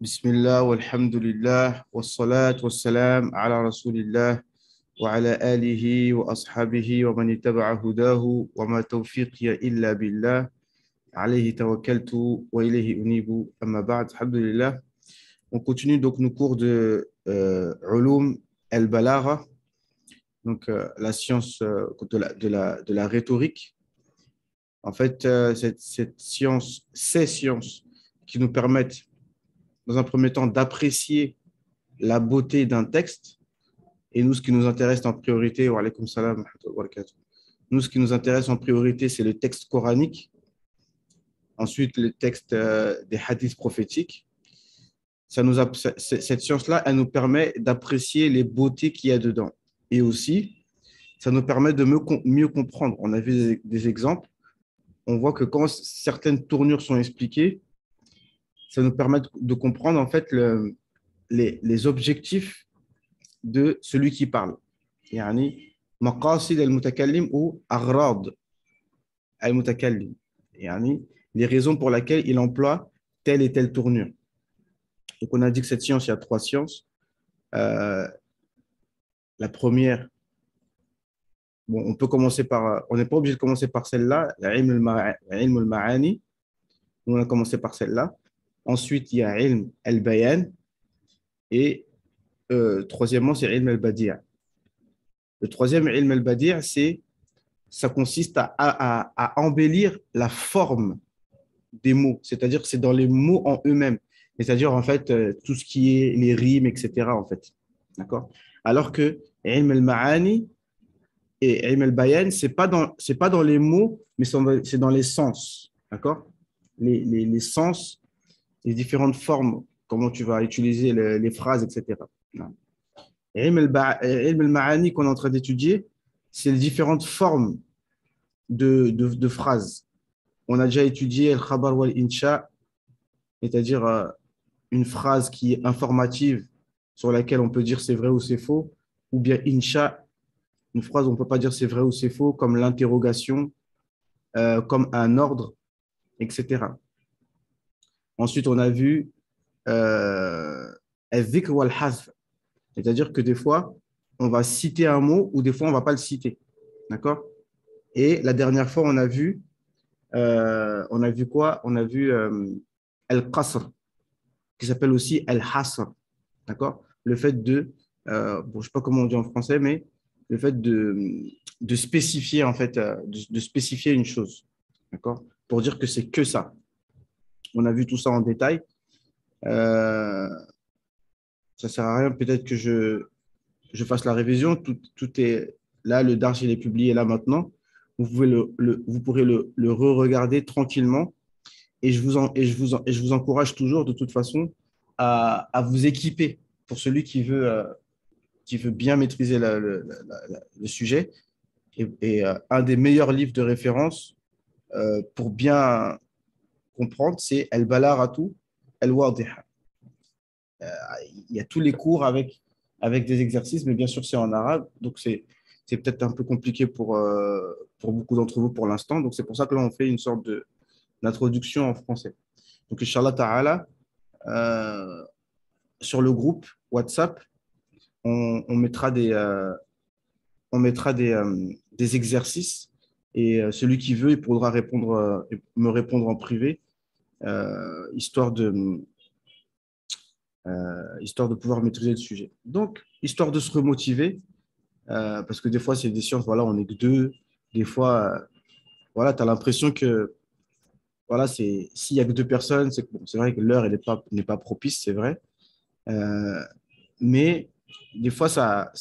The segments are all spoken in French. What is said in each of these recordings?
بسم الله والحمد لله والصلاة والسلام على رسول الله وعلى آله وأصحابه ومن اتبع هداه وما توفيقي إلا بالله عليه توكلت وإليه أنيب أما بعد الحمد لله. On continue donc nos cours de Ulum al-Balagha, donc la science de la rhétorique. En fait, cette science, ces sciences qui nous permettent dans un premier temps d'apprécier la beauté d'un texte. Et nous, ce qui nous intéresse en priorité, wa alaykoum salam wa rahmatullahi wa barakatuh. Nous, ce qui nous intéresse en priorité, c'est le texte coranique. Ensuite, le texte des hadiths prophétiques. Cette science-là, elle nous permet d'apprécier les beautés qu'il y a dedans. Et aussi, ça nous permet de mieux comprendre. On a vu des exemples. On voit que quand certaines tournures sont expliquées, ça nous permet de comprendre en fait les objectifs de celui qui parle. يعني مقاصد المتكلم ou أغراض المتكلم. يعني les raisons pour lesquelles il emploie telle et telle tournure. Donc on a dit que cette science, il y a trois sciences. La première, bon, on peut commencer par, on n'est pas obligé de commencer par celle-là, ilm al-ma'ani. Nous, on a commencé par celle-là. Ensuite, il y a ilm al-bayan. Et troisièmement, c'est ilm al-badi'. Le troisième ilm al-badi', ça consiste à embellir la forme des mots, c'est-à-dire que c'est dans les mots en eux-mêmes, c'est-à-dire en fait tout ce qui est les rimes, etc. en fait, d'accord. Alors que ilm al-ma'ani et ilm al-bayan, c'est pas dans les mots, mais c'est dans les sens, d'accord. Les sens, les différentes formes, comment tu vas utiliser les phrases, etc. Ilm al-ma'ani qu'on est en train d'étudier, c'est les différentes formes de phrases. On a déjà étudié le khabar wal insha, c'est-à-dire une phrase qui est informative sur laquelle on peut dire c'est vrai ou c'est faux, ou bien insha, une phrase où on ne peut pas dire c'est vrai ou c'est faux, comme l'interrogation, comme un ordre, etc. Ensuite, on a vu al-dhikr wal-hazf, c'est-à-dire que des fois, on va citer un mot ou des fois, on ne va pas le citer. D'accord? Et la dernière fois, on a vu quoi? On a vu al-qasr, qui s'appelle aussi al-hasr. D'accord? Le fait bon, je ne sais pas comment on dit en français, mais le fait de spécifier, en fait, de spécifier une chose. D'accord? Pour dire que c'est que ça. On a vu tout ça en détail. Ça ne sert à rien, peut-être que je fasse la révision. Tout est là, le Darch, il est publié là maintenant. Vous pourrez le re-regarder tranquillement. Et je vous encourage toujours, de toute façon, à vous équiper pour celui qui veut bien maîtriser le sujet. Et un des meilleurs livres de référence pour bien comprendre, c'est Al-Balaratu Al-Wadiha. Euh, il y a tous les cours avec des exercices, mais bien sûr, c'est en arabe. Donc, c'est peut-être un peu compliqué pour beaucoup d'entre vous pour l'instant. Donc, c'est pour ça que là, on fait une sorte d'introduction en français. Donc, Inch'Allah Ta'ala, sur le groupe WhatsApp, on mettra des exercices et celui qui veut, il pourra me répondre en privé, histoire de pouvoir maîtriser le sujet. Donc, histoire de se remotiver, parce que des fois, c'est des sciences, voilà, on n'est que deux. Des fois, voilà, tu as l'impression que voilà, s'il n'y a que deux personnes, c'est vrai que l'heure n'est pas propice, c'est vrai. Euh, mais des fois, ça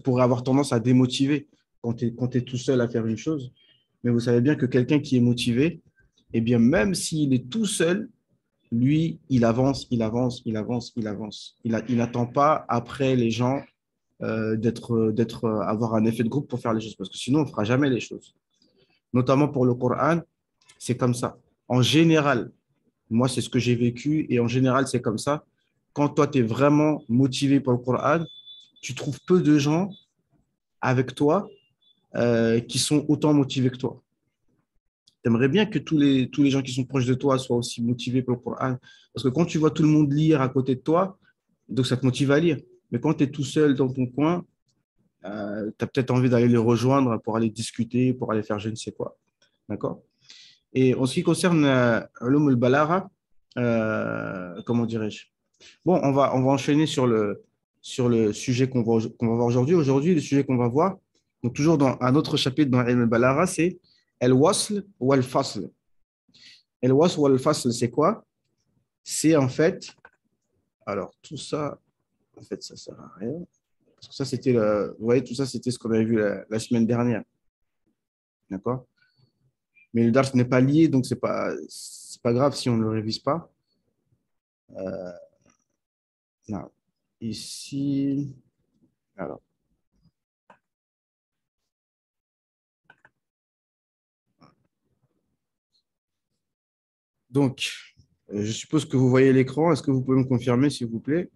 pourrait avoir tendance à démotiver quand tu es tout seul à faire une chose. Mais vous savez bien que quelqu'un qui est motivé, eh bien, même s'il est tout seul, lui, il avance, il avance, il avance, il avance. Il n'attend pas après les gens avoir un effet de groupe pour faire les choses, parce que sinon, on ne fera jamais les choses. Notamment pour le Coran, c'est comme ça. En général, moi, c'est ce que j'ai vécu, et en général, c'est comme ça. Quand toi, tu es vraiment motivé pour le Coran, tu trouves peu de gens avec toi qui sont autant motivés que toi. Tu aimerais bien que tous les gens qui sont proches de toi soient aussi motivés pour le Coran. Parce que quand tu vois tout le monde lire à côté de toi, donc ça te motive à lire. Mais quand tu es tout seul dans ton coin, tu as peut-être envie d'aller les rejoindre pour aller discuter, pour aller faire je ne sais quoi. D'accord? Et en ce qui concerne Ulum al-Balagha, comment dirais-je? Bon, on va enchaîner sur le sujet qu'on va voir aujourd'hui. Aujourd'hui, le sujet qu'on va voir, donc toujours dans un autre chapitre dans Ilm al-Balagha, c'est Al-Wasl ou Al-Fasl. Al-Wasl ou Al-Fasl, c'est quoi? C'est en fait, alors tout ça, en fait, ça sert à rien. Parce que ça, c'était vous voyez, tout ça, c'était ce qu'on avait vu la semaine dernière. D'accord? Mais le Dars n'est pas lié, donc c'est pas grave si on ne le révise pas. Non. Ici, alors. Donc, je suppose que vous voyez l'écran. Est-ce que vous pouvez me confirmer, s'il vous plaît?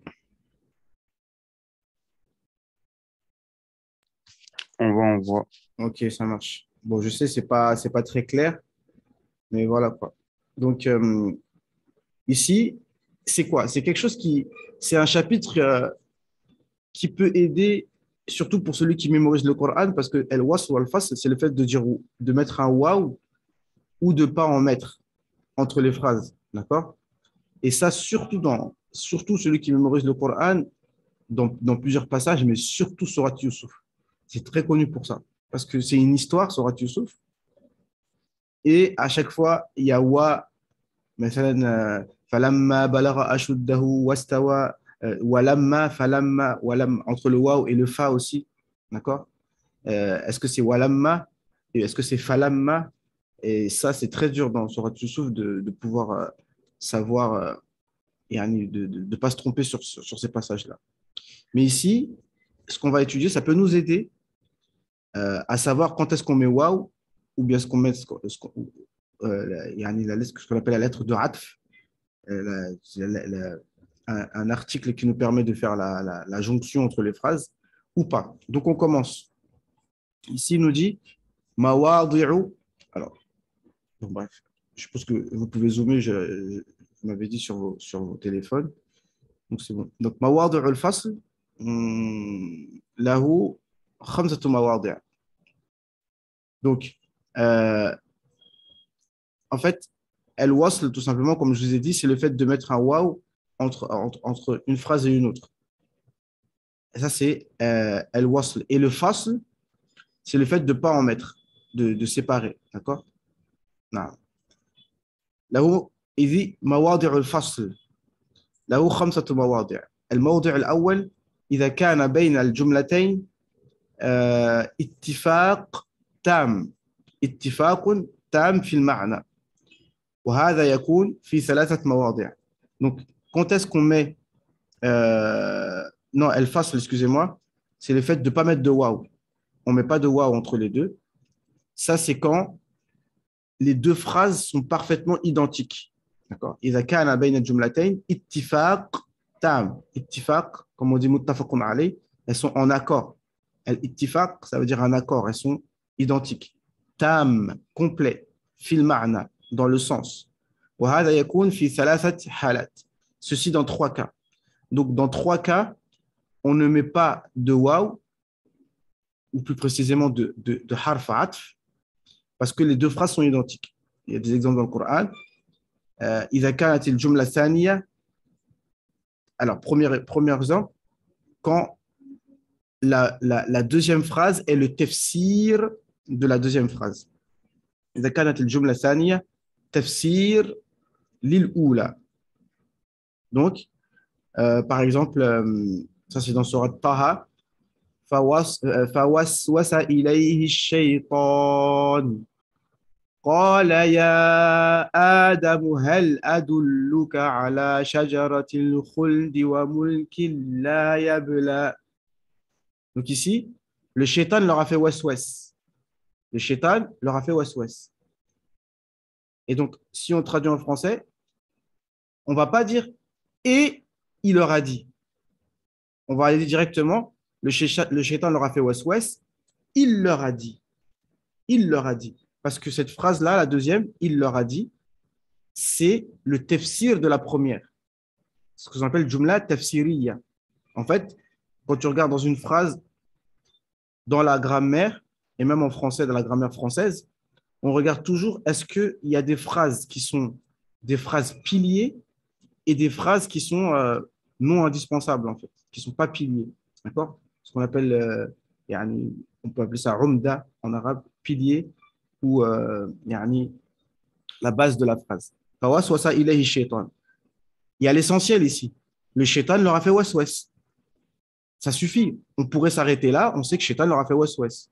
On voit. Ok, ça marche. Bon, je sais, c'est pas très clair, mais voilà quoi. Donc, ici, c'est quoi? C'est quelque chose c'est un chapitre qui peut aider, surtout pour celui qui mémorise le Coran, parce que el-wasl ou al-fasl, c'est le fait de dire, de mettre un waouh ou de pas en mettre entre les phrases. D'accord? Et ça, surtout celui qui mémorise le Coran, dans plusieurs passages, mais surtout Surat Yusuf. C'est très connu pour ça. Parce que c'est une histoire, Surat Yusuf. Et à chaque fois, il y a wa, مثلا فلما بلغ أشده واستوى ولما فلما ولما entre le waw et le fa aussi, d'accord? Est-ce que c'est walamma et est-ce que c'est falamma? Et ça, c'est très dur dans Surat Yusuf de pouvoir savoir et de ne pas se tromper sur ces passages-là. Mais ici, ce qu'on va étudier, ça peut nous aider à savoir quand est-ce qu'on met waouh ou bien ce qu'on met ce qu'on appelle la lettre de atf, un article qui nous permet de faire la jonction entre les phrases ou pas. Donc on commence. Ici, il nous dit mawadi'u. Alors, bon, bref, je pense que vous pouvez zoomer, vous m'avez dit sur vos téléphones. Donc c'est bon. Donc mawadi'u al-fasl, lahu khamsatu mawadi'. Donc, euh, en fait, al-wasl, tout simplement, comme je vous ai dit, c'est le fait de mettre un waw entre une phrase et une autre. Et ça, c'est al-wasl. Et le fasl, c'est le fait de ne pas en mettre, de séparer. D'accord? Non. له إذ مواضع الفصل له خمسة مواضع. الموضع الأول إذا كان بين الجملتين اتفاق تام اتفاق تام في المعنى وهذا يكون في ثلاثة مواضع. Donc, quand est-ce qu'on met non, el fasl, excusez-moi, c'est le fait de ne pas mettre de waouh. On ne met pas de waouh entre les deux. Ça, c'est quand les deux phrases sont parfaitement identiques. D'accord? إذا كان بين الجملتين اتفاق تام. اتفاق, comme on dit muttafaqun alayh, elles sont en accord. Al-ittifaq, ça veut dire un accord, elles sont identiques. Tam, complet. Fil ma'na, dans le sens. وهذا يكون في ثلاثة حالات. Ceci dans trois cas. Donc, dans trois cas, on ne met pas de waouh, ou plus précisément de harf atf, parce que les deux phrases sont identiques. Il y a des exemples dans le Coran. إذا كانت الجملة الثانية, alors premier exemple, quand la deuxième phrase est le tafsir de la deuxième phrase. إذا كانت الجملة الثانية تفسير للأولى. Donc, par exemple, ça c'est dans Surat Taha, فوسوس إليه الشيطان قال يا آدم هل أدلك على شجرة الخلد وملك لا يبلى. Donc ici, le shaitan leur a fait waswas. Le shaitan leur a fait waswas. Et donc, si on traduit en français, on ne va pas dire et il leur a dit. On va aller dire directement, le shaitan leur a fait waswas, il leur a dit. Il leur a dit. Parce que cette phrase-là, la deuxième, il leur a dit, c'est le tafsir de la première. Ce que j'appelle appelle jumla tafsiriya. En fait, quand tu regardes dans une phrase, dans la grammaire, et même en français, dans la grammaire française, on regarde toujours est-ce qu'il y a des phrases qui sont des phrases piliers et des phrases qui sont non indispensables, en fait, qui ne sont pas piliers. D'accord? Ce qu'on appelle, on peut appeler ça umda en arabe, pilier, ou la base de la phrase. Fawaswasa ilayhi shaitan. Il y a l'essentiel ici. Le shaitan leur a fait waswas. Ça suffit. On pourrait s'arrêter là. On sait que shaitan leur a fait waswas.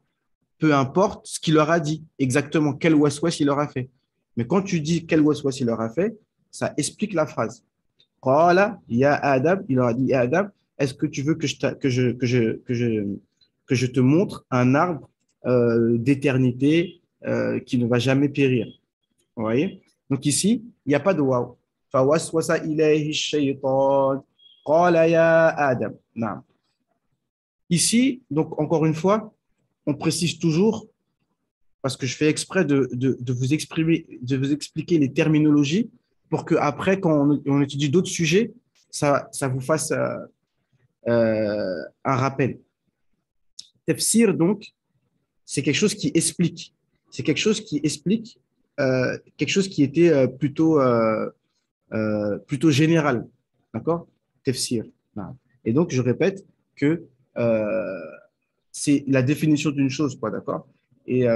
Peu importe ce qu'il leur a dit, exactement quel waswas il leur a fait. Mais quand tu dis quel waswas il leur a fait, ça explique la phrase. Qala ya Adam, il leur a dit, ya Adam, est-ce que tu veux que je te montre un arbre d'éternité qui ne va jamais périr? Vous voyez? Donc ici, il n'y a pas de waouh. Fawaswasa ilayhi shaytan. Qala ya Adam. Non. Ici, donc encore une fois, on précise toujours, parce que je fais exprès de vous exprimer, de vous expliquer les terminologies pour qu'après, quand on étudie d'autres sujets, ça vous fasse un rappel. Tafsir, donc, c'est quelque chose qui explique. C'est quelque chose qui explique quelque chose qui était plutôt général. D'accord? Tafsir. Voilà. Et donc, je répète que c'est la définition d'une chose, quoi, d'accord? Et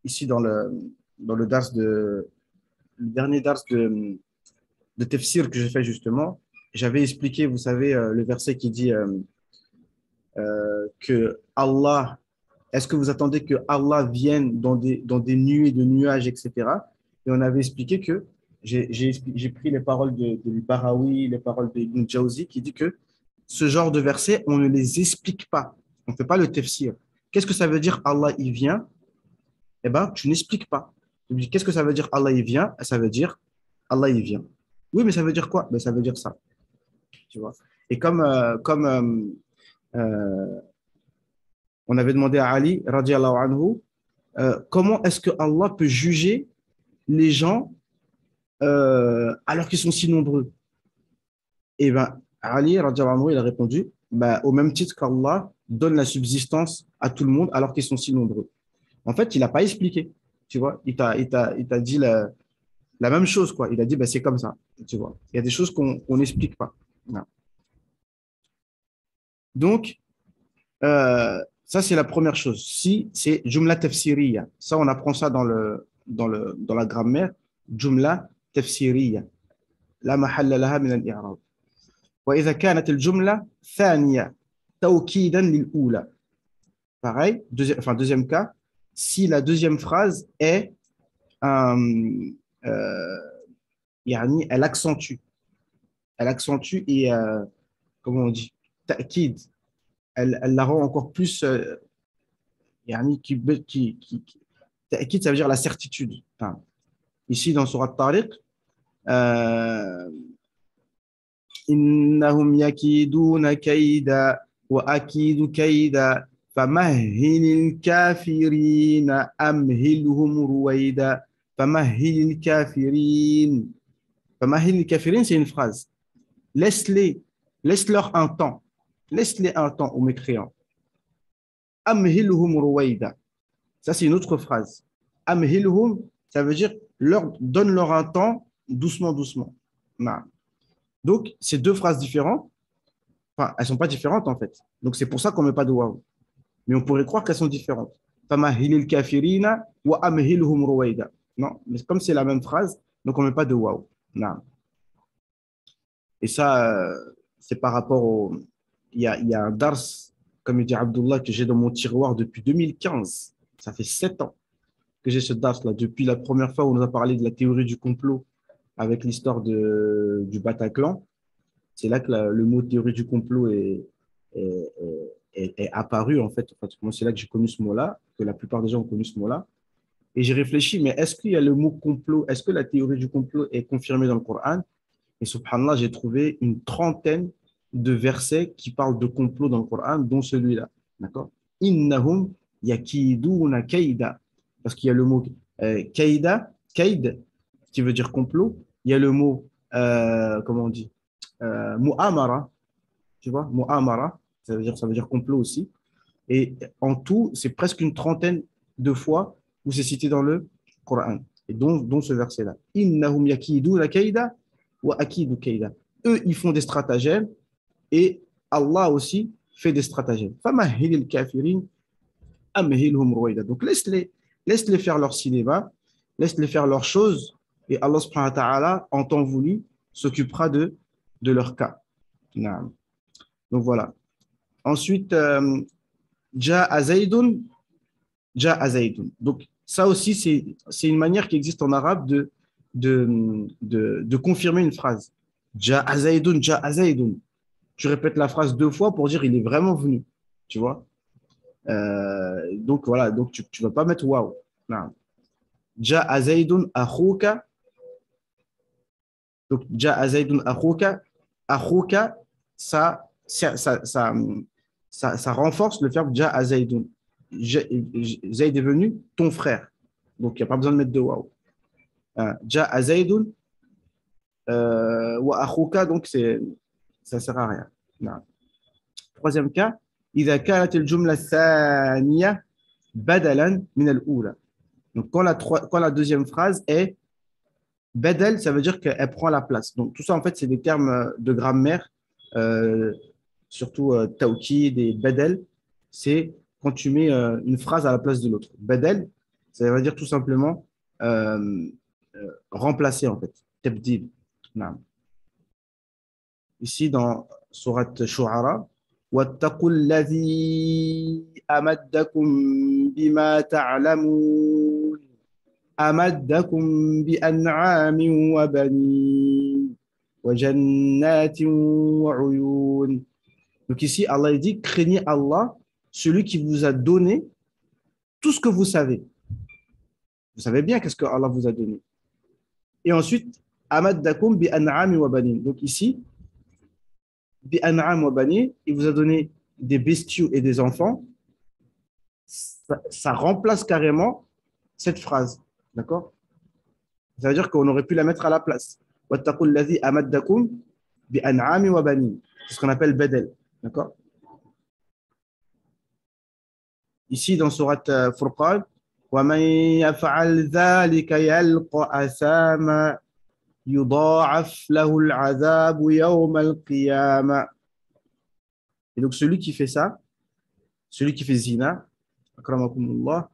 ici, dans le dernier dars de tafsir que j'ai fait justement, j'avais expliqué, vous savez, le verset qui dit que Allah, est-ce que vous attendez que Allah vienne dans des nuées de nuages, etc. Et on avait expliqué que j'ai pris les paroles de Barawi, les paroles de Ibn Jawzi qui dit que ce genre de versets, on ne les explique pas. On ne fait pas le tafsir. Qu'est-ce que ça veut dire Allah il vient? Eh bien, tu n'expliques pas. Tu me dis, qu'est-ce que ça veut dire Allah il vient? Ça veut dire Allah il vient. Oui, mais ça veut dire quoi? Ben, ça veut dire ça. Tu vois? Et euh, on avait demandé à Ali, radiallahu anhu, comment est-ce que Allah peut juger les gens alors qu'ils sont si nombreux? Et bien, Ali, radiallahu anhu, il a répondu, ben, au même titre qu'Allah donne la subsistance à tout le monde alors qu'ils sont si nombreux. En fait, il n'a pas expliqué, tu vois. Il t'a dit la même chose, quoi. Il a dit, ben, c'est comme ça, tu vois. Il y a des choses qu'on n'explique pas. Non. Donc, ça, c'est la première chose. Si, c'est jumla tafsiriya. Ça, on apprend ça dans la grammaire. Jumla tafsiriya. La mahalla laha min al-i'rab. وإذا كانت الجملة ثانية توكيدا للأولى. Pareil, deuxième cas, si la deuxième phrase est euh, يعني, elle accentue et comment on dit, ta'kid, elle la rend encore plus يعني, ta'kid, ça veut dire la certitude. Enfin, ici dans Surat Tariq, euh, إنهم يكيدون كيدا وأكيد كيدا فمهل الكافرين أمهلهم رويدا فمهل الكافرين فمهل الكافرين c'est une phrase laisse-leur un temps laisse-les un temps aux mécréants أمهلهم رويدا ça c'est une autre phrase أمهلهم ça veut dire donne-leur un temps doucement doucement non. Donc, ces deux phrases différentes, enfin, elles ne sont pas différentes en fait. Donc, c'est pour ça qu'on ne met pas de waouh. Mais on pourrait croire qu'elles sont différentes. Famahilil kafirina wa amhilhum ruwaida. Non, mais comme c'est la même phrase, donc on ne met pas de waouh. Non. Et ça, c'est par rapport au. Il y a un dars, comme il dit Abdullah, que j'ai dans mon tiroir depuis 2015. Ça fait 7 ans que j'ai ce dars-là. Depuis la première fois où on nous a parlé de la théorie du complot avec l'histoire du Bataclan. C'est là que le mot théorie du complot est, est apparu, en fait. Moi, c'est là que j'ai connu ce mot-là, que la plupart des gens ont connu ce mot-là. Et j'ai réfléchi, mais est-ce qu'il y a le mot complot? Est-ce que la théorie du complot est confirmée dans le Coran? Et subhanallah, j'ai trouvé une trentaine de versets qui parlent de complot dans le Coran, dont celui-là. D'accord? Innahum yakiduna kaida. Parce qu'il y a le mot kaïda, kaïd, qui veut dire complot. Il y a le mot, comment on dit, mu'amara, tu vois, mu'amara, ça veut dire complot aussi. Et en tout, c'est presque une trentaine de fois où c'est cité dans le Coran, et dont ce verset-là. Innahum yakiduna kaïda wa akidu kaïda. Eux, ils font des stratagèmes et Allah aussi fait des stratagèmes. Famahilil kafirin amhilhum ruwaida. Donc laisse-les faire leur cinéma, laisse-les faire leurs choses et Allah subhanahu wa ta'ala, en temps voulu, s'occupera de leur cas. Naam. Donc voilà. Ensuite, Ja'a Zaydun, Ja'a Zaydun. Donc ça aussi, c'est une manière qui existe en arabe de confirmer une phrase. Ja'a Zaydun, Ja'a Zaydun. Tu répètes la phrase deux fois pour dire il est vraiment venu. Tu vois? Donc voilà, donc tu ne vas pas mettre waouh. Non. Ja'a Zaydun akhuka. Donc Ja'a Zaydun akhuka. Akhuka, ça renforce le verbe Ja'a Zaydun. Zayd est venu, ton frère. Donc il n'y a pas besoin de mettre de waouh. Ja'a Zaydun wa akhuka, donc ça ne sert à rien. Non. Troisième cas, إذا كانت الجملة الثانية بدلا من الأولى. Donc quand la deuxième phrase est badal, ça veut dire qu'elle prend la place. Donc tout ça en fait c'est des termes de grammaire, surtout tawkid et badal. C'est quand tu mets une phrase à la place de l'autre. Badal, ça veut dire tout simplement remplacer en fait. Tabdil. Ici dans sourate Shu'ara, واتقوا الذي أمدكم بما تعلمون أمدكم بأنعام وبنين وجنات وعيون. Donc ici, Allah dit, craignez Allah, celui qui vous a donné tout ce que vous savez. Vous savez bien qu'est-ce que Allah vous a donné. Et ensuite, أمدكم بأنعام وبنين. Donc ici, il vous a donné des bestiaux et des enfants, ça remplace carrément cette phrase. D'accord? Ça veut dire qu'on aurait pu la mettre à la place. C'est ce qu'on appelle bedel. D'accord? Ici, dans Surat Furqan, وَمَنْ يَفْعَلْ ذَلِكَ يَلْقَ أَثَامًا يُضَاعَفْ لَهُ الْعَذَابُ يَوْمَ الْقِيَامَةِ. Et donc, celui qui fait ça, celui qui fait zina, akramakumullah,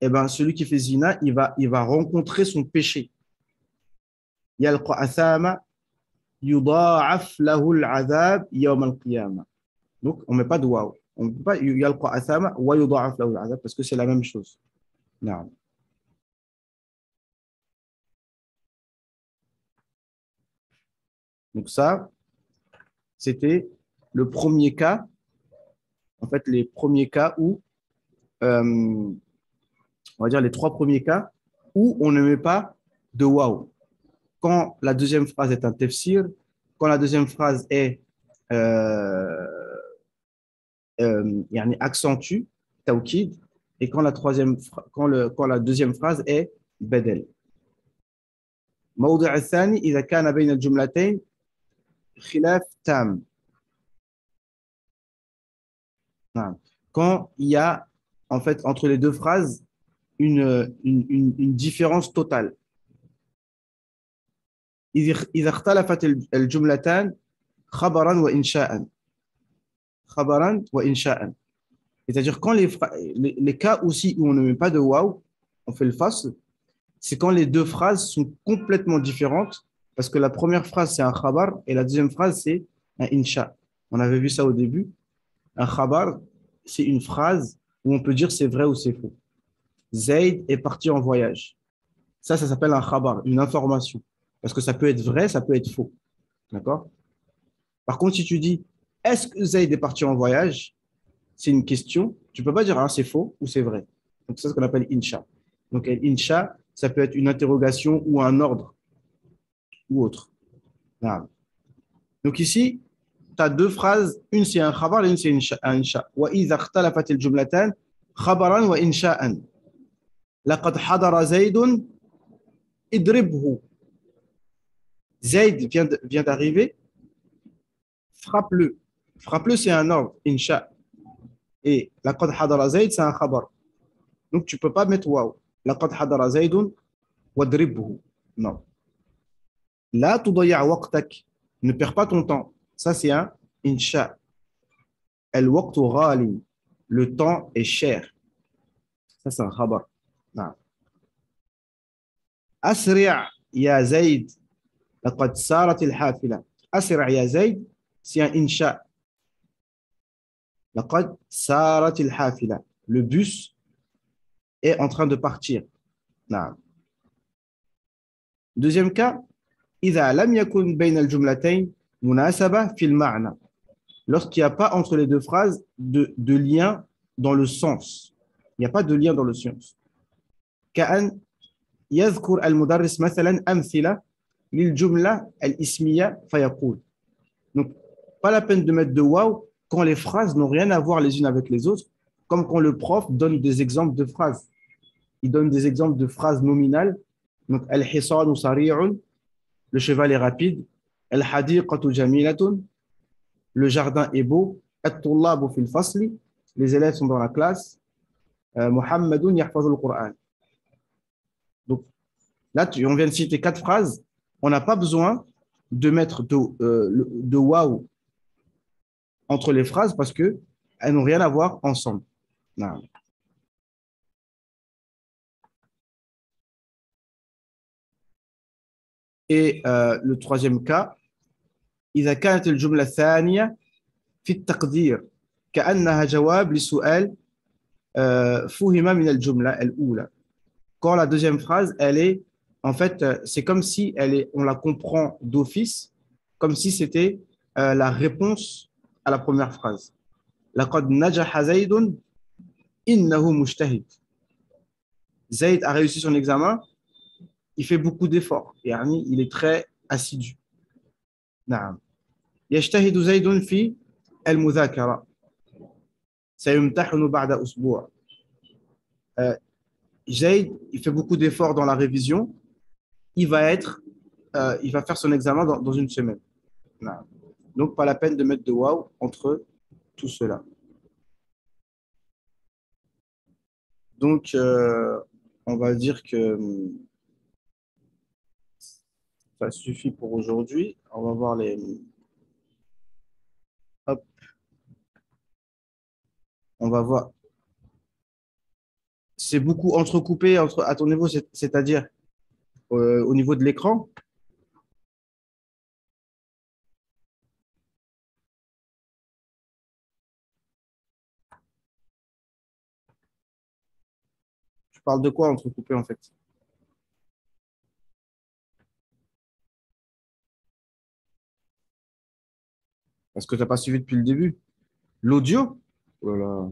eh ben, celui qui fait zina, il va rencontrer son péché. Yalqa athama yudha'af lahu al-'adhab yawm al-qiyamah. Donc, on ne met pas de waouh. On ne peut pas yalqa athama wa yudha'af lahu al-'adhab parce que c'est la même chose. Non. Donc ça, c'était le premier cas, en fait, les premiers cas où, on va dire les trois premiers cas où on ne met pas de waouh. Quand la deuxième phrase est un tafsir, quand la deuxième phrase est accentue, tawkid, et quand la deuxième phrase est badal. موضع الثاني إذا كان بين الجملتين خلاف تام. Quand il y a en fait entre les deux phrases une différence totale. إذا اختلفت الجملتان خبرا وإنشاء. خبرا وإنشاء. C'est-à-dire quand les cas aussi où on ne met pas de waouh, on fait le fasl, c'est quand les deux phrases sont complètement différentes, parce que la première phrase c'est un khabar et la deuxième phrase c'est un insha. On avait vu ça au début. Un khabar, c'est une phrase où on peut dire c'est vrai ou c'est faux. Zayd est parti en voyage. Ça s'appelle un khabar, une information. Parce que ça peut être vrai, ça peut être faux. D'accord? Par contre, si tu dis est-ce que Zayd est parti en voyage, c'est une question. Tu ne peux pas dire c'est faux ou c'est vrai. Donc, c'est ce qu'on appelle insha. Donc, insha, ça peut être une interrogation ou un ordre ou autre. Voilà. Donc, ici, tu as deux phrases. Une, c'est un khabar et une, c'est un insha. Wa idha ikhtalafat al-jumlatan khabaran wa insha'an. لقد حضر زيد اضربه. Zayd vient d'arriver, frappe-le. Frappe-le, c'est un ordre, insha. Et laqad hadara Zayd, c'est un khabar. Donc, tu ne peux pas mettre waouh. Laqad hadara Zaydun wadribhu. Non. La tudayya waqtak. Ne perds pas ton temps. Ça, c'est un insha. Al-waqtu ghali. Le temps est cher. Ça, c'est un khabar. Non. Asri' ya Zayd. لقد سارت الحافلة. أسرع يا زيد c'est un إنشاء. لقد سارت الحافلة. Le bus est en train de partir. نعم. Deuxième cas, إذا لم يكن بين الجملتين مناسبة في المعنى. Lorsqu'il n'y a pas entre les deux phrases de lien dans le sens. Il n'y a pas de lien dans le sens. كأن يذكر المدرس مثلا أمثلة للجملة الإسمية فيقول. Donc, pas la peine de mettre de waouh quand les phrases n'ont rien à voir les unes avec les autres, comme quand le prof donne des exemples de phrases. Il donne des exemples de phrases nominales. Donc, al-hisanu sari'un, le cheval est rapide. Al-hadiqatu jamilatun, le jardin est beau. At-tullabu fil fasli, les élèves sont dans la classe. Muhammadun yahfazul Qur'an. Donc, là, on vient de citer 4 phrases. On n'a pas besoin de mettre de waouh entre les phrases parce qu'elles n'ont rien à voir ensemble. Non. Et le troisième cas, إذا كانت الجملة الثانية في التقدير كأنها جواب لسؤال فهم من الجملة الأولى. Quand la deuxième phrase, elle est, en fait, c'est comme si on la comprend d'office, comme si c'était la réponse à la première phrase. لقد نجح زيد إنه مجتهد. Zayd a réussi son examen, il fait beaucoup d'efforts, يعني il est très assidu. نعم. يجتهد زيد في المذاكرة. سيمتحن بعد أسبوع. Zayd, il fait beaucoup d'efforts dans la révision. Il va faire son examen dans une semaine. Non. Donc, pas la peine de mettre de waouh entre tout cela. Donc, on va dire que ça suffit pour aujourd'hui. On va voir les... Hop. On va voir. C'est beaucoup entrecoupé à ton niveau, c'est-à-dire au niveau de l'écran. Tu parles de quoi entrecoupé en fait? Parce que tu n'as pas suivi depuis le début. L'audio? Oh là là.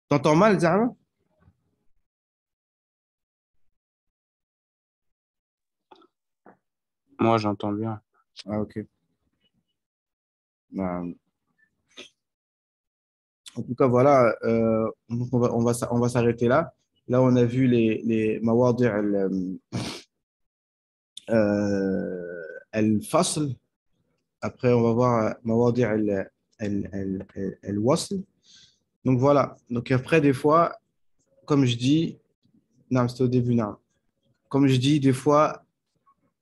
T'entends mal, Zahra? Moi, j'entends bien. Ah, ok. En tout cas, voilà, donc on va s'arrêter là. Là, on a vu les mawadi' al-fasl. Après, on va voir mawadi' al-wasl. Donc, voilà. Donc, après, des fois, comme je dis, non, c'était au début, non. Comme je dis, des fois,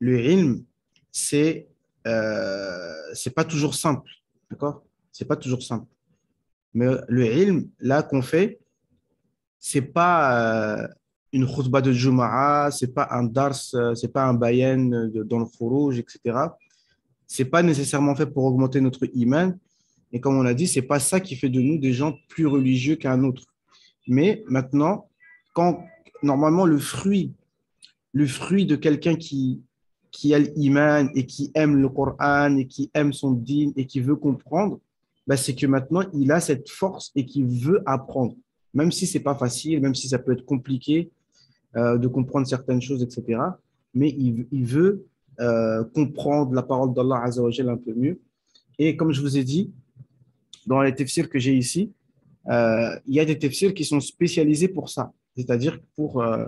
le ilm, c'est pas toujours simple. D'accord? C'est pas toujours simple. Mais le ilm, là, qu'on fait, c'est pas une khutbah de Juma'a, c'est pas un dars, c'est pas un bayan dans le khuruj, etc. C'est pas nécessairement fait pour augmenter notre iman. Et comme on a dit, c'est pas ça qui fait de nous des gens plus religieux qu'un autre. Mais maintenant, quand normalement le fruit de quelqu'un qui a l'iman et qui aime le Coran et qui aime son dîn et qui veut comprendre, bah, c'est que maintenant il a cette force et qu'il veut apprendre. Même si c'est pas facile, même si ça peut être compliqué de comprendre certaines choses, etc. Mais il veut comprendre la parole d'Allah Azza wa Jalla un peu mieux. Et comme je vous ai dit, dans les tafsirs que j'ai ici, il y a des tafsirs qui sont spécialisés pour ça. c'est-à-dire pour euh,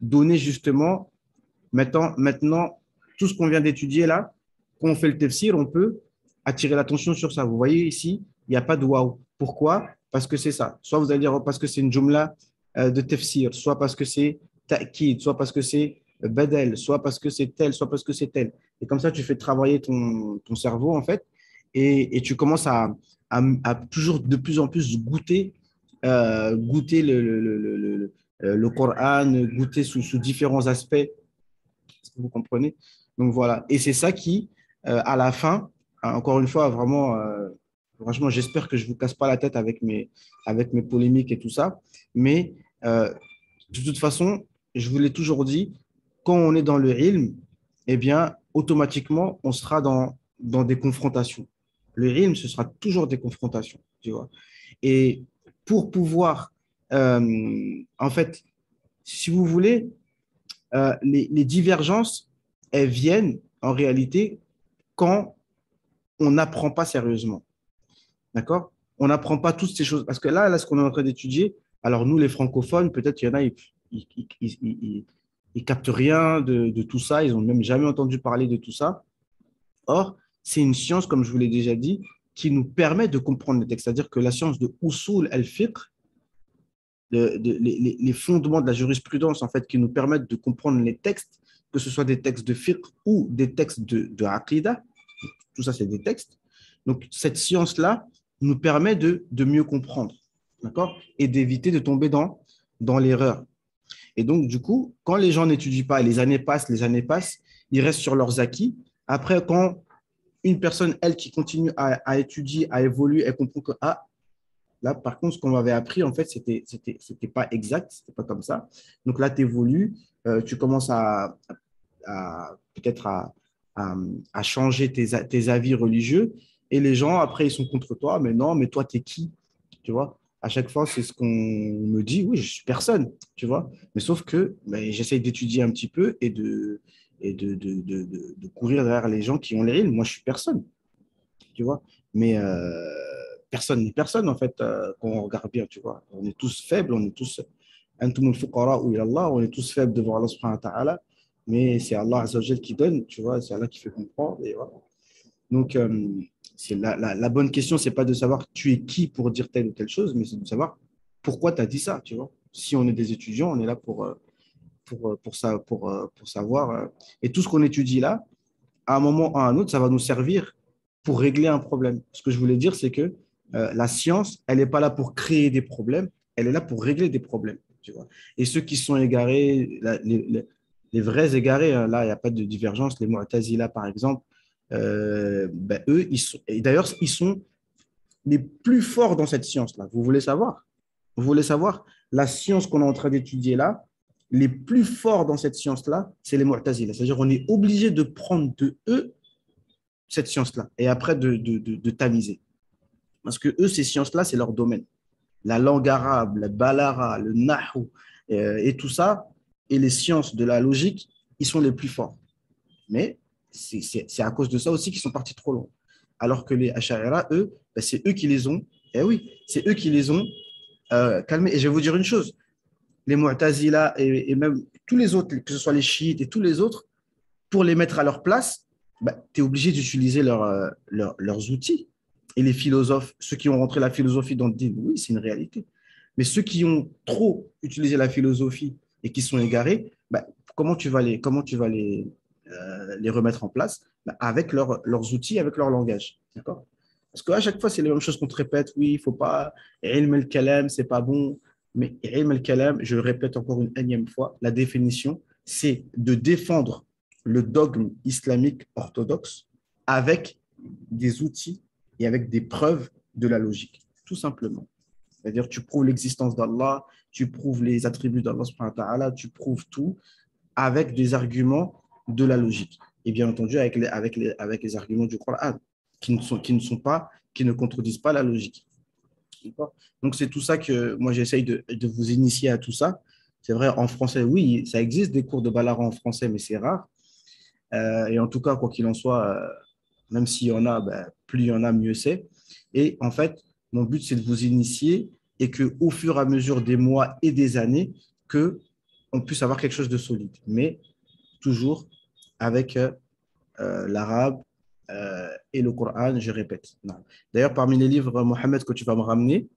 donner justement, maintenant, tout ce qu'on vient d'étudier là, quand on fait le tafsir, on peut attirer l'attention sur ça. Vous voyez ici, il n'y a pas de waouh. Pourquoi? Parce que c'est ça. Soit vous allez dire parce que c'est une jumla de tafsir, soit parce que c'est ta'kid, soit parce que c'est badal, soit parce que c'est tel, soit parce que c'est tel. Et comme ça, tu fais travailler ton cerveau, en fait, et tu commences à toujours de plus en plus goûter le Coran, goûter sous différents aspects. Est-ce que vous comprenez? Donc voilà. Et c'est ça qui, à la fin, encore une fois, vraiment, franchement, j'espère que je ne vous casse pas la tête avec mes polémiques et tout ça. Mais de toute façon, je vous l'ai toujours dit, quand on est dans le ilm, eh bien, automatiquement, on sera dans des confrontations. Le ilm, ce sera toujours des confrontations, tu vois. Et pour pouvoir, en fait, si vous voulez, les divergences, elles viennent en réalité quand on n'apprend pas sérieusement. D'accord? On n'apprend pas toutes ces choses. Parce que là, ce qu'on est en train d'étudier, alors nous, les francophones, peut-être qu'il y en a, ils captent rien de tout ça. Ils n'ont même jamais entendu parler de tout ça. Or, c'est une science, comme je vous l'ai déjà dit, qui nous permet de comprendre les textes. C'est-à-dire que la science de Usul al-Fiqh, les fondements de la jurisprudence, en fait, qui nous permettent de comprendre les textes, que ce soit des textes de fiqh ou des textes de aqidah, tout ça, c'est des textes. Donc, cette science-là nous permet de mieux comprendre, d'accord? Et d'éviter de tomber dans l'erreur. Et donc, du coup, quand les gens n'étudient pas, les années passent, ils restent sur leurs acquis. Après, quand une personne, elle, qui continue à étudier, à évoluer, elle comprend que, ah, là, par contre, ce qu'on m'avait appris, en fait, c'était pas exact, c'était pas comme ça. Donc là, tu évolues, tu commences peut-être à changer tes avis religieux. Et les gens, après, ils sont contre toi. Mais non, mais toi, t'es qui? Tu vois? À chaque fois, c'est ce qu'on me dit. Oui, je suis personne, tu vois? Mais sauf que ben, j'essaye d'étudier un petit peu et de courir derrière les gens qui ont les rimes. Moi, je suis personne, tu vois? Mais personne n'est personne, en fait, quand on regarde bien, tu vois. On est tous faibles, on est tous أنتم الفقراء إلى الله, on est tous faibles devant Allah subhanahu wa ta'ala, mais c'est Allah Azza wa Jal qui donne, tu vois, c'est Allah qui fait comprendre. Et voilà. Donc, c'est la bonne question, c'est pas de savoir tu es qui pour dire telle ou telle chose, mais c'est de savoir pourquoi tu as dit ça, tu vois. Si on est des étudiants, on est là pour savoir. Et tout ce qu'on étudie là, à un moment ou à un autre, ça va nous servir pour régler un problème. Ce que je voulais dire, c'est que la science, elle n'est pas là pour créer des problèmes, elle est là pour régler des problèmes. Tu vois. Et ceux qui sont égarés, les vrais égarés, hein, là, il n'y a pas de divergence. Les Mu'tazila, par exemple, ben, eux, et d'ailleurs, ils sont les plus forts dans cette science-là. Vous voulez savoir? Vous voulez savoir la science qu'on est en train d'étudier là, les plus forts dans cette science-là, c'est les Mu'tazila. C'est-à-dire qu'on est obligé de prendre de eux cette science-là et après de tamiser. Parce que eux, ces sciences-là, c'est leur domaine. La langue arabe, le balara, le nahu et tout ça, et les sciences de la logique, ils sont les plus forts. Mais c'est à cause de ça aussi qu'ils sont partis trop loin. Alors que les Ash'ara, eux, ben, c'est eux qui les ont, eh oui, c'est eux qui les ont calmés. Et je vais vous dire une chose, les Mu'tazila et même tous les autres, que ce soit les chiites et tous les autres, pour les mettre à leur place, bah, tu es obligé d'utiliser leurs outils. Et les philosophes, ceux qui ont rentré la philosophie dans le dîn, oui, c'est une réalité. Mais ceux qui ont trop utilisé la philosophie et qui sont égarés, bah, comment tu vas les remettre en place? Bah, avec leurs outils, avec leur langage. D'accord? Parce qu'à chaque fois, c'est les mêmes choses qu'on te répète. Oui, il ne faut pas. Ilm al-kalam, c'est pas bon. Mais ilm al-kalam, je le répète encore une énième fois, la définition, c'est de défendre le dogme islamique orthodoxe avec des outils et avec des preuves de la logique, tout simplement. C'est-à-dire, tu prouves l'existence d'Allah, tu prouves les attributs d'Allah, subhanahu wa ta'ala, tu prouves tout avec des arguments de la logique. Et bien entendu, avec les arguments du Coran, qui ne contredisent pas la logique. Donc, c'est tout ça que moi, j'essaye de vous initier à tout ça. C'est vrai, en français, oui, ça existe des cours de Balara en français, mais c'est rare. Et en tout cas, quoi qu'il en soit, même s'il y en a, ben, plus il y en a, mieux c'est. Et en fait, mon but, c'est de vous initier et qu'au fur et à mesure des mois et des années, qu'on puisse avoir quelque chose de solide. Mais toujours avec l'arabe et le Coran, je répète. Non. D'ailleurs, parmi les livres, Mohamed, que tu vas me ramener,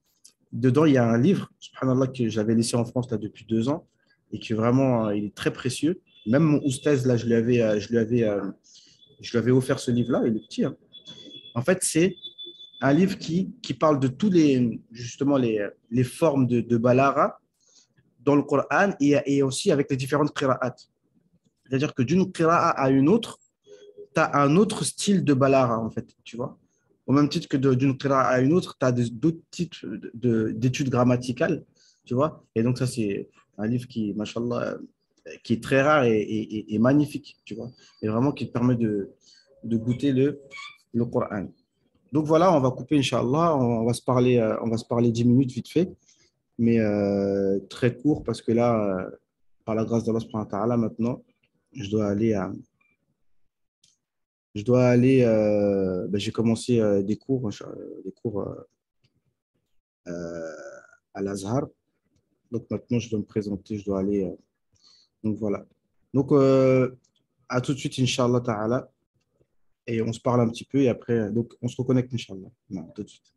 dedans, il y a un livre, subhanallah, que j'avais laissé en France là, depuis 2 ans et qui vraiment, il est très précieux. Même mon oustaz, là, je lui avais offert ce livre-là, il est petit, hein. En fait, c'est un livre qui parle de tous justement, les formes de balara dans le Coran et aussi avec les différentes qira'at. C'est-à-dire que d'une qira'a à une autre, tu as un autre style de balara, en fait, tu vois. Au même titre que d'une qira'a à une autre, tu as d'autres types d'études grammaticales, tu vois. Et donc, ça, c'est un livre qui, machallah, qui est très rare et magnifique, tu vois. Et vraiment qui te permet de goûter le Coran. Donc voilà, on va couper, Inch'Allah. On va se parler 10 minutes vite fait, mais très court parce que là, par la grâce d'Allah subhanahu wa ta'ala, maintenant, je dois aller à, j'ai commencé des cours à l'Azhar. Donc maintenant, je dois me présenter, je dois aller. Donc voilà. Donc à tout de suite, Inch'Allah ta'ala. Et on se parle un petit peu et après, donc on se reconnecte, Inch'Allah. Non, tout de suite.